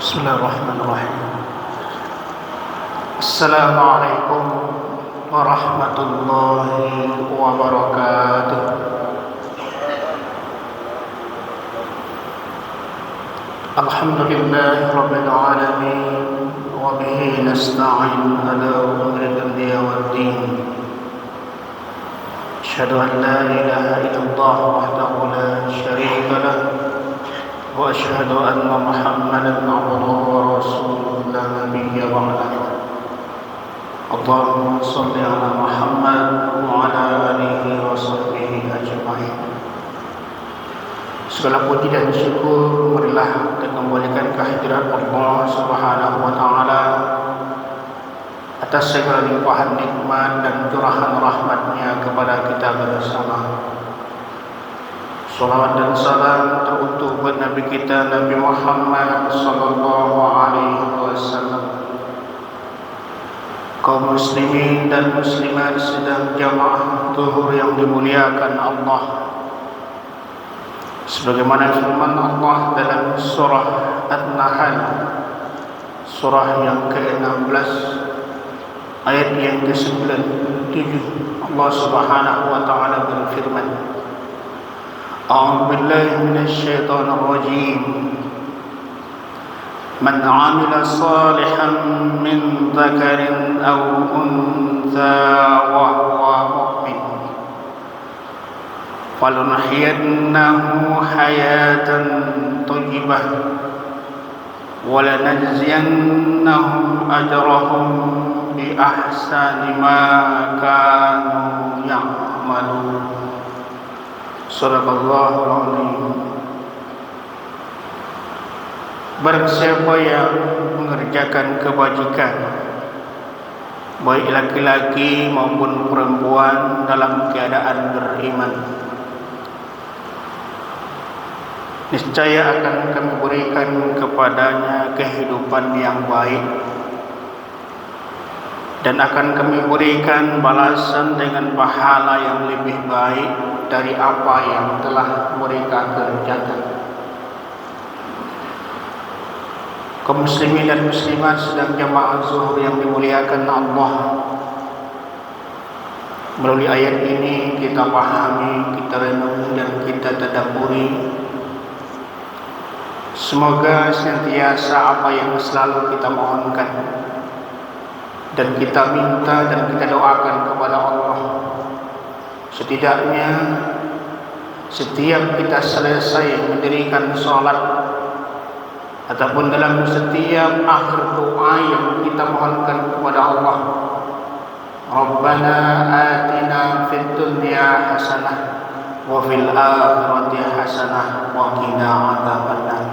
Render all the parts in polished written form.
Bismillahirrahmanirrahim. Assalamualaikum warahmatullahi wabarakatuh. Alhamdulillahi rabbil alamin wa bihi nasta'in ala umuri dunya waddin. Asyhadu an la ilaha illallah wahdahu la syarika lah wa asyhadu anna Muhammadan abduhu wa rasuluhu la nabiyya ba'dahu. Allahumma shalli ala Muhammad wa ala alihi wa sahbihi ajma'in. Segala puji dan syukur marilah kita kembalikan kehadirat Allah Subhanahu wa taala atas segala limpahan nikmat dan curahan rahmat-Nya kepada kita bersama. Salawat dan salam teruntuk buat Nabi kita Nabi Muhammad sallallahu alaihi wasallam. Kaum muslimin dan muslimat sedang jamaah zuhur yang dimuliakan Allah, sebagaimana firman Allah dalam surah An-Nahl, surah yang ke-16 ayat yang ke-97. Allah Subhanahu wa taala berfirman, A'udzu billahi minasyaitonir rajim. Man 'amila shalihan min dzakarin aw untha wa huwa mu'min faluhyiyannahu hayatan thayyibah wa lanajziyannahum ajrahum bi ahsani ma kanu ya'malun. Sadaqallahul azim. Barang siapa yang mengerjakan kebajikan, baik laki-laki maupun perempuan, dalam keadaan beriman, niscaya akan kami berikan kepadanya kehidupan yang baik, dan akan kami berikan balasan dengan pahala yang lebih baik dari apa yang telah mereka kerjakan. Kaum muslimin dan muslimat sedang jamaah zuhur yang dimuliakan Allah, melalui ayat ini kita pahami, kita renung dan kita tadabburi. Semoga senantiasa apa yang selalu kita mohonkan dan kita minta dan kita doakan kepada Allah, setidaknya setiap kita selesai mendirikan sholat ataupun dalam setiap akhir doa yang kita mohonkan kepada Allah, Rabbana atina fid dunya hasanah wa fil akhirati hasanah wa qina adzabannar.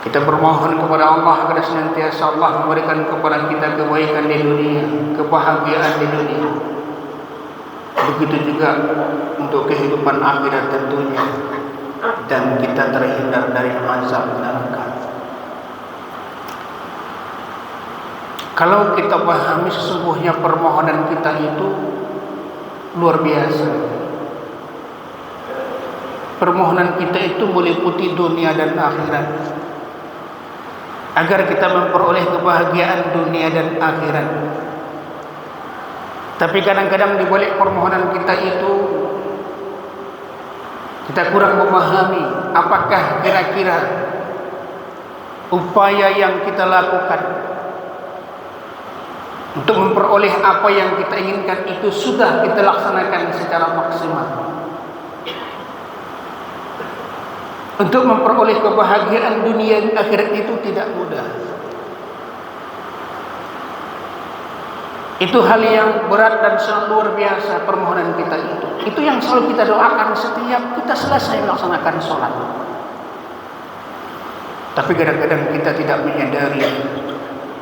Kita bermohon kepada Allah agar senantiasa Allah memberikan kepada kita kebaikan di dunia, kebahagiaan di dunia. Begitu juga untuk kehidupan akhirat tentunya, dan kita terhindar dari azab neraka. Kalau kita pahami sesungguhnya permohonan kita itu luar biasa. Permohonan kita itu meliputi dunia dan akhirat, agar kita memperoleh kebahagiaan dunia dan akhirat. Tapi kadang-kadang di balik permohonan kita itu kita kurang memahami apakah kira-kira upaya yang kita lakukan untuk memperoleh apa yang kita inginkan itu sudah kita laksanakan secara maksimal. Untuk memperoleh kebahagiaan dunia dan akhirat itu tidak mudah. Itu hal yang berat dan sangat luar biasa permohonan kita itu. Itu yang selalu kita doakan setiap kita selesai melaksanakan sholat. Tapi kadang-kadang kita tidak menyadari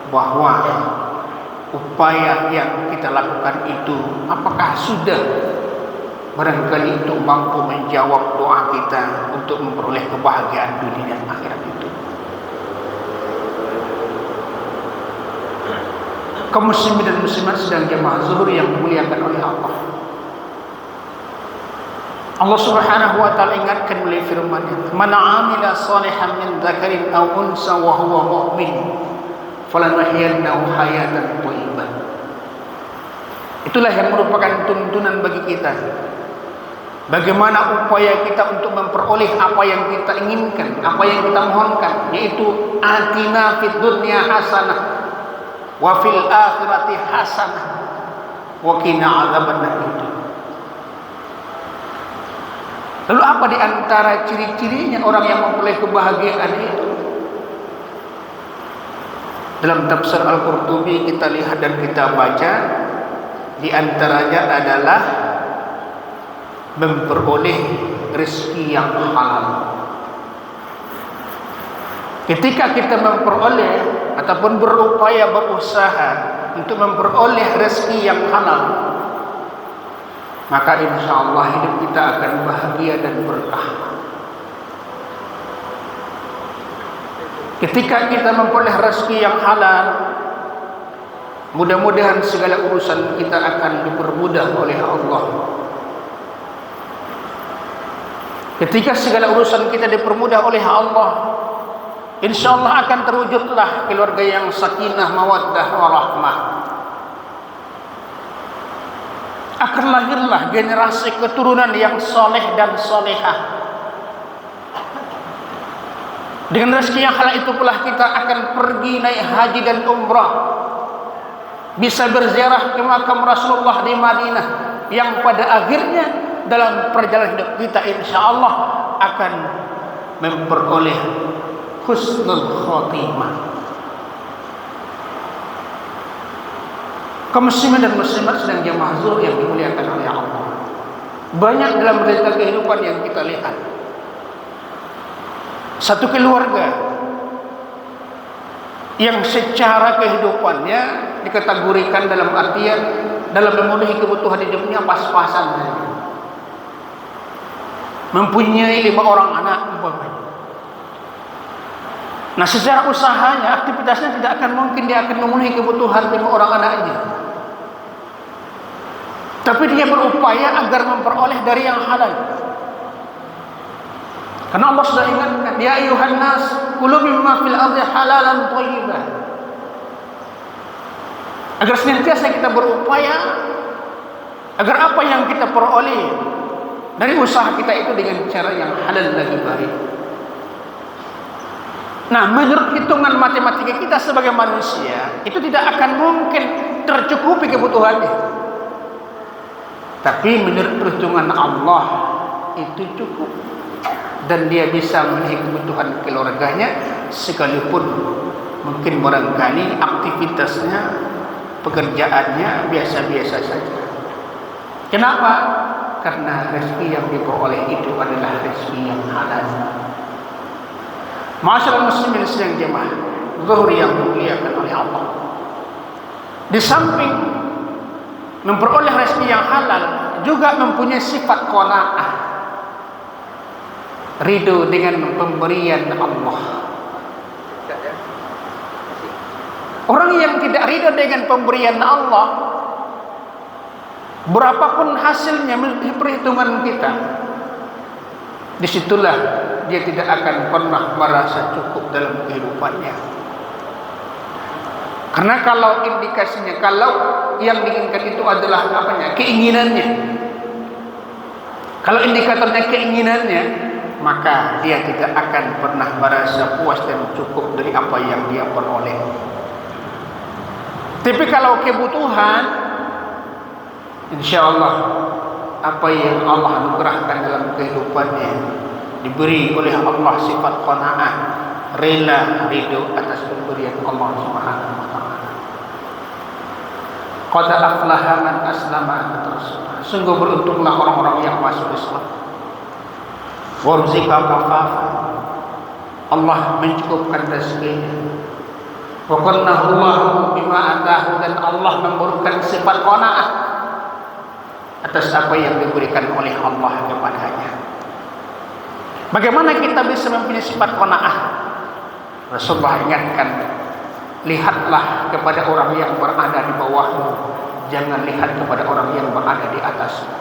bahwa upaya yang kita lakukan itu apakah sudah barangkali untuk mampu menjawab doa kita untuk memperoleh kebahagiaan dunia dan akhirat itu. Kaum muslimin dan muslimat sedang jamaah zuhur yang dimuliakan oleh Allah. Allah Subhanahu wa taala ingatkan melalui firman-Nya, "Man 'amila shalihan min dzakarin aw unsa wa huwa mu'min, falanuhyiyannahu hayatan thayyibah." Itulah yang merupakan tuntunan bagi kita. Bagaimana upaya kita untuk memperoleh apa yang kita inginkan, apa yang kita mohonkan, yaitu atina fid dunya hasanah wa fil akhirati hasanah wa qina adzabannar. Lalu apa di antara ciri-cirinya orang yang memperoleh kebahagiaan itu? Dalam tafsir Al-Qurtubi kita lihat dan kita baca, di antaranya adalah memperoleh rezeki yang halal. Ketika kita memperoleh ataupun berupaya berusaha untuk memperoleh rezeki yang halal, maka insya Allah hidup kita akan bahagia dan berkah. Ketika kita memperoleh rezeki yang halal, mudah-mudahan segala urusan kita akan dipermudah oleh Allah. Ketika segala urusan kita dipermudah oleh Allah, insya Allah akan terwujudlah keluarga yang sakinah, mawaddah, warahmah. Akan lahirlah generasi keturunan yang soleh dan solehah. Dengan rezeki yang halal itu pula kita akan pergi naik haji dan umrah, bisa berziarah ke makam Rasulullah di Madinah, yang pada akhirnya dalam perjalanan hidup kita insya Allah akan memperoleh husnul khotimah. Kaum muslimin dan muslimat sedang jamaah zuhur yang dimuliakan oleh Allah, banyak dalam cerita kehidupan yang kita lihat, satu keluarga yang secara kehidupannya dikategorikan dalam artian dalam memenuhi kebutuhan hidupnya pas-pasan, mempunyai 5 orang anak umpamanya. Nah, secara usahanya, aktivitasnya tidak akan mungkin dia akan memenuhi kebutuhan 5 orang anaknya. Tapi dia berupaya agar memperoleh dari yang halal. Karena Allah sudah ingatkan, ya ayuhan nas, kulu mimma fil ardi halalan thayyiban. Agar senantiasa kita berupaya agar apa yang kita peroleh dari usaha kita itu dengan cara yang halal lagi baik. Nah, menurut hitungan matematika kita sebagai manusia, itu tidak akan mungkin tercukupi kebutuhannya. Tapi menurut perhitungan Allah itu cukup, dan dia bisa memenuhi kebutuhan keluarganya, sekalipun mungkin barangkali aktivitasnya, pekerjaannya biasa-biasa saja. Kenapa? Karena rezeki yang diperoleh itu adalah rezeki yang halal. Ma'asyiral muslimin sedang jemaah zuhur yang dimuliakan oleh Allah, di samping memperoleh rezeki yang halal, juga mempunyai sifat qanaah, ridho dengan pemberian Allah. Orang yang tidak ridho dengan pemberian Allah, berapapun hasilnya menurut perhitungan kita, disitulah dia tidak akan pernah merasa cukup dalam kehidupannya. Karena kalau indikasinya, kalau yang diinginkan itu adalah apanya? Keinginannya. Kalau indikatornya keinginannya, maka dia tidak akan pernah merasa puas dan cukup dari apa yang dia peroleh. Tapi kalau kebutuhan, insya Allah apa yang Allah anugerahkan dalam kehidupannya, diberi oleh Allah sifat qanaah, rela, ridho atas pemberian Allah Subhanahu wa taala. Qad aflaha man aslama, sungguh beruntunglah orang-orang yang masuk Islam. Warzuqa kafafa, Allah mencukupkan rezekinya. Wa qannahu Allah bima atahu, dan Allah memberikan sifat qanaah atas apa yang diberikan oleh Allah kepadanya. Bagaimana kita bisa mempunyai sifat qanaah? Rasulullah ingatkan, lihatlah kepada orang yang berada di bawahmu, jangan lihat kepada orang yang berada di atasmu.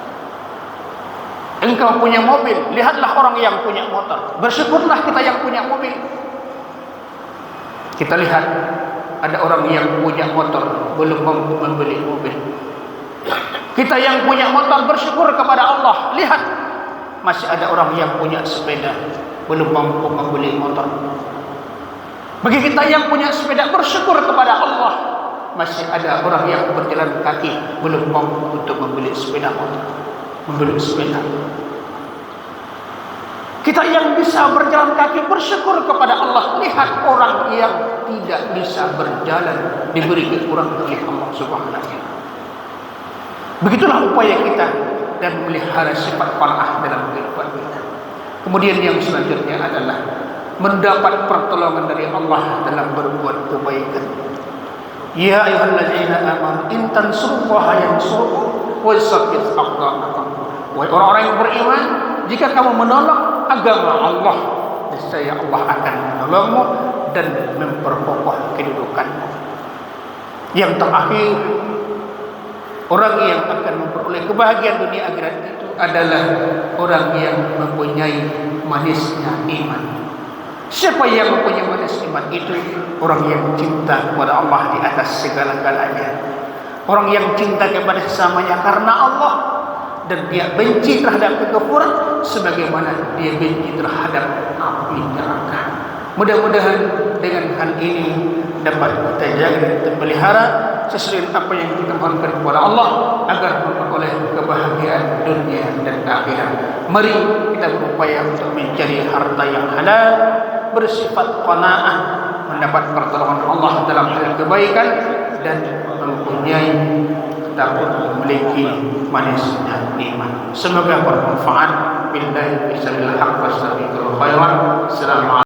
Engkau punya mobil, lihatlah orang yang punya motor. Bersyukurlah kita yang punya mobil. Kita lihat ada orang yang punya motor belum mampu membeli mobil. Kita yang punya motor bersyukur kepada Allah. Lihat, masih ada orang yang punya sepeda belum mampu membeli motor. Bagi kita yang punya sepeda bersyukur kepada Allah. Masih ada orang yang berjalan kaki belum mampu untuk membeli sepeda motor, membeli sepeda. Kita yang bisa berjalan kaki bersyukur kepada Allah. Lihat orang yang tidak bisa berjalan diberi kekurangan oleh Allah Subhanahu wa taala. Begitulah upaya kita dan memelihara sifat qanaah dalam kehidupan kita. Kemudian yang selanjutnya adalah mendapat pertolongan dari Allah dalam berbuat kebaikan. Ya ayyuhallazina amanu in tansurullaha yansurkum wa yusabbit aqdamakum. Wahai orang-orang yang beriman, jika kamu menolong agama Allah, niscaya Allah akan menolongmu dan memperkokoh kedudukanmu. Yang terakhir, orang yang akan memperoleh kebahagiaan dunia akhirat itu adalah orang yang mempunyai manisnya iman. Siapa yang mempunyai manis iman itu? Orang yang cinta kepada Allah di atas segala-galanya. Orang yang cinta kepada sesamanya karena Allah, dan dia benci terhadap kekufuran sebagaimana dia benci terhadap api neraka. Mudah-mudahan dengan hal ini dapat kita jaga dan pelihara sesuai apa yang kita mohonkan kepada Allah agar memperoleh kebahagiaan dunia dan akhirat. Mari kita berupaya untuk mencari harta yang halal, bersifat qanaah, mendapat pertolongan Allah dalam hal kebaikan, dan mempunyai dapat memiliki manisnya iman. Semoga bermanfaat. Billahi bisabil haq wassalamu khairan. Assalamualaikum.